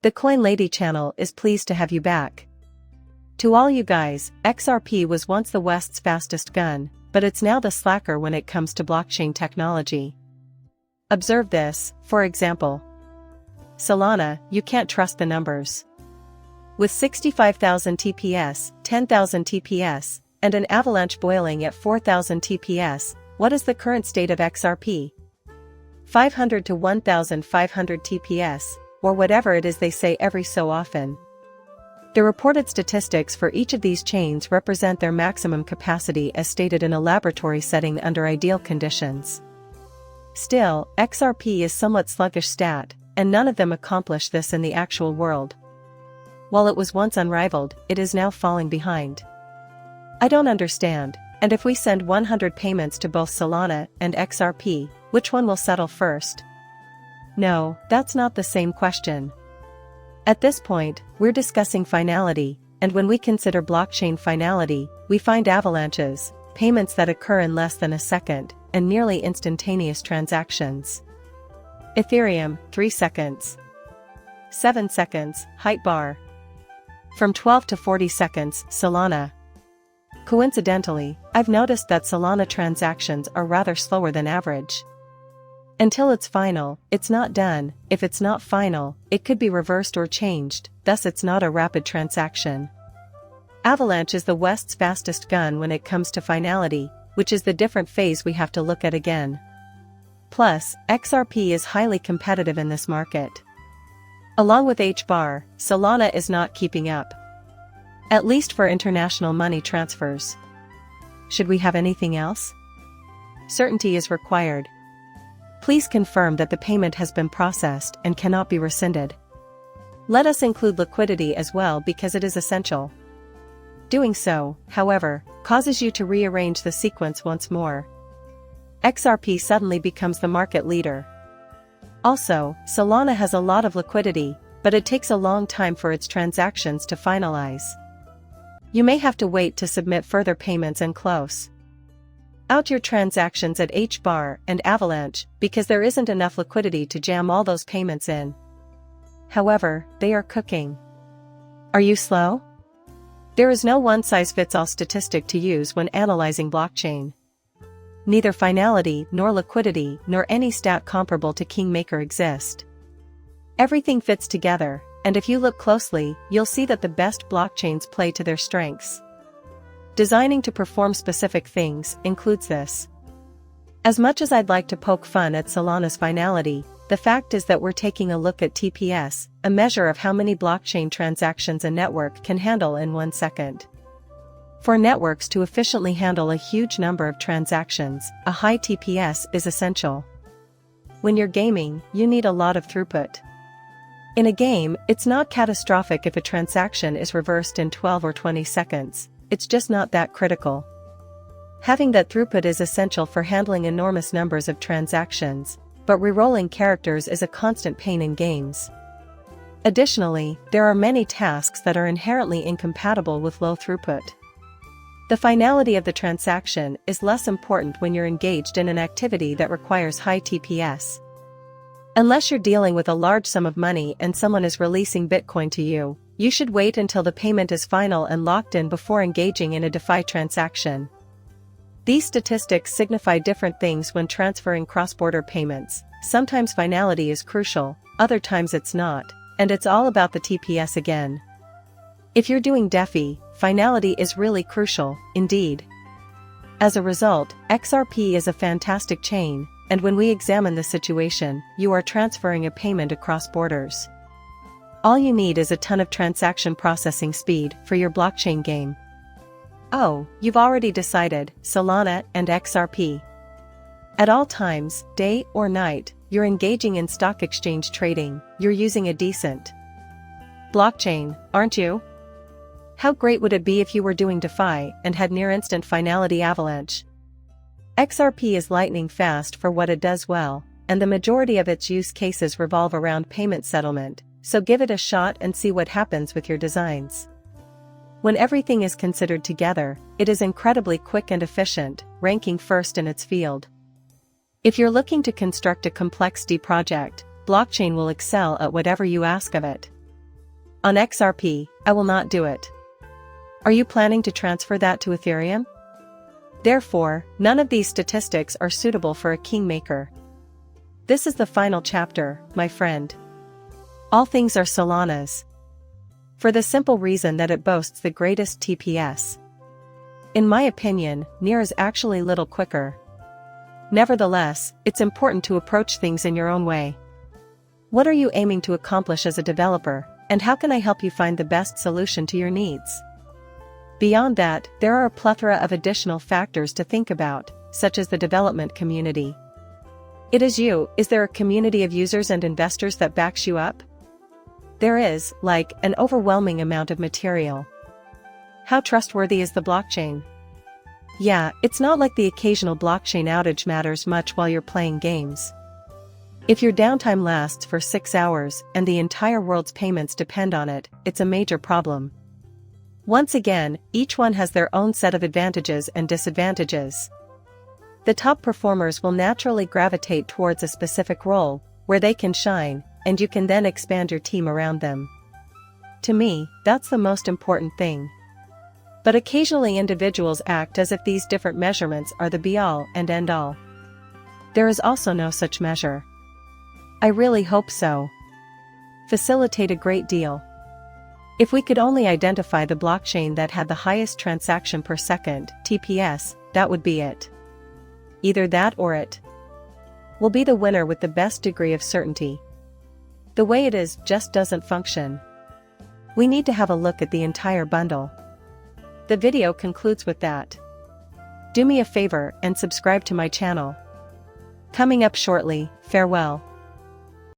The Coin Lady channel is pleased to have you back. To all you guys, XRP was once the West's fastest gun, but it's now the slacker when it comes to blockchain technology. Observe this, for example. Solana, you can't trust the numbers. With 65,000 TPS, 10,000 TPS, and an avalanche boiling at 4,000 TPS, what is the current state of XRP? 500 to 1,500 TPS, or whatever it is they say every so often. The reported statistics for each of these chains represent their maximum capacity as stated in a laboratory setting under ideal conditions. Still, XRP is somewhat sluggish stat, and none of them accomplish this in the actual world. While it was once unrivaled, it is now falling behind. I don't understand, and if we send 100 payments to both Solana and XRP, which one will settle first? No, that's not the same question. At this point, we're discussing finality, and when we consider blockchain finality, we find avalanches, payments that occur in less than a second, and nearly instantaneous transactions. Ethereum, 3 seconds. 7 seconds, height bar. From 12 to 40 seconds, Solana. Coincidentally, I've noticed that Solana transactions are rather slower than average. Until it's final, it's not done. If it's not final, it could be reversed or changed, thus it's not a rapid transaction. Avalanche is the West's fastest gun when it comes to finality, which is the different phase we have to look at again. Plus, XRP is highly competitive in this market. Along with H-bar, Solana is not keeping up. At least for international money transfers. Should we have anything else? Certainty is required. Please confirm that the payment has been processed and cannot be rescinded. Let us include liquidity as well because it is essential. Doing so, however, causes you to rearrange the sequence once more. XRP suddenly becomes the market leader. Also, Solana has a lot of liquidity, but it takes a long time for its transactions to finalize. You may have to wait to submit further payments and close out your transactions at H-bar and Avalanche because there isn't enough liquidity to jam all those payments in. However, they are cooking. Are you slow? There is no one-size-fits-all statistic to use when analyzing blockchain. Neither finality nor liquidity nor any stat comparable to Kingmaker exist. Everything fits together, and if you look closely, you'll see that the best blockchains play to their strengths. Designing to perform specific things includes this. As much as I'd like to poke fun at Solana's finality, the fact is that we're taking a look at TPS, a measure of how many blockchain transactions a network can handle in 1 second. For networks to efficiently handle a huge number of transactions, a high TPS is essential. When you're gaming, you need a lot of throughput. In a game, it's not catastrophic if a transaction is reversed in 12 or 20 seconds, it's just not that critical. Having that throughput is essential for handling enormous numbers of transactions, but rerolling characters is a constant pain in games. Additionally, there are many tasks that are inherently incompatible with low throughput. The finality of the transaction is less important when you're engaged in an activity that requires high TPS. Unless you're dealing with a large sum of money and someone is releasing Bitcoin to you, you should wait until the payment is final and locked in before engaging in a DeFi transaction. These statistics signify different things when transferring cross-border payments. Sometimes finality is crucial, other times it's not, and it's all about the TPS again. If you're doing DeFi, finality is really crucial, indeed. As a result, XRP is a fantastic chain, and when we examine the situation, you are transferring a payment across borders. All you need is a ton of transaction processing speed for your blockchain game. Oh, you've already decided, Solana and XRP. At all times, day or night, you're engaging in stock exchange trading, you're using a decent blockchain, aren't you? How great would it be if you were doing DeFi and had near-instant finality avalanche? XRP is lightning fast for what it does well, and the majority of its use cases revolve around payment settlement, so give it a shot and see what happens with your designs. When everything is considered together, it is incredibly quick and efficient, ranking first in its field. If you're looking to construct a complex D project, blockchain will excel at whatever you ask of it. On XRP, I will not do it. Are you planning to transfer that to Ethereum? Therefore, none of these statistics are suitable for a kingmaker. This is the final chapter, my friend. All things are Solana's. For the simple reason that it boasts the greatest TPS. In my opinion, Near is actually little quicker. Nevertheless, it's important to approach things in your own way. What are you aiming to accomplish as a developer, and how can I help you find the best solution to your needs? Beyond that, there are a plethora of additional factors to think about, such as the development community. It is you. Is there a community of users and investors that backs you up? There is, like, an overwhelming amount of material. How trustworthy is the blockchain? Yeah, it's not like the occasional blockchain outage matters much while you're playing games. If your downtime lasts for 6 hours and the entire world's payments depend on it, it's a major problem. Once again, each one has their own set of advantages and disadvantages. The top performers will naturally gravitate towards a specific role, where they can shine, and you can then expand your team around them. To me, that's the most important thing. But occasionally individuals act as if these different measurements are the be-all and end-all. There is also no such measure. I really hope so. Facilitate a great deal. If we could only identify the blockchain that had the highest transaction per second, TPS, that would be it. Either that or it will be the winner with the best degree of certainty. The way it is just doesn't function. We need to have a look at the entire bundle. The video concludes with that. Do me a favor and subscribe to my channel. Coming up shortly, farewell.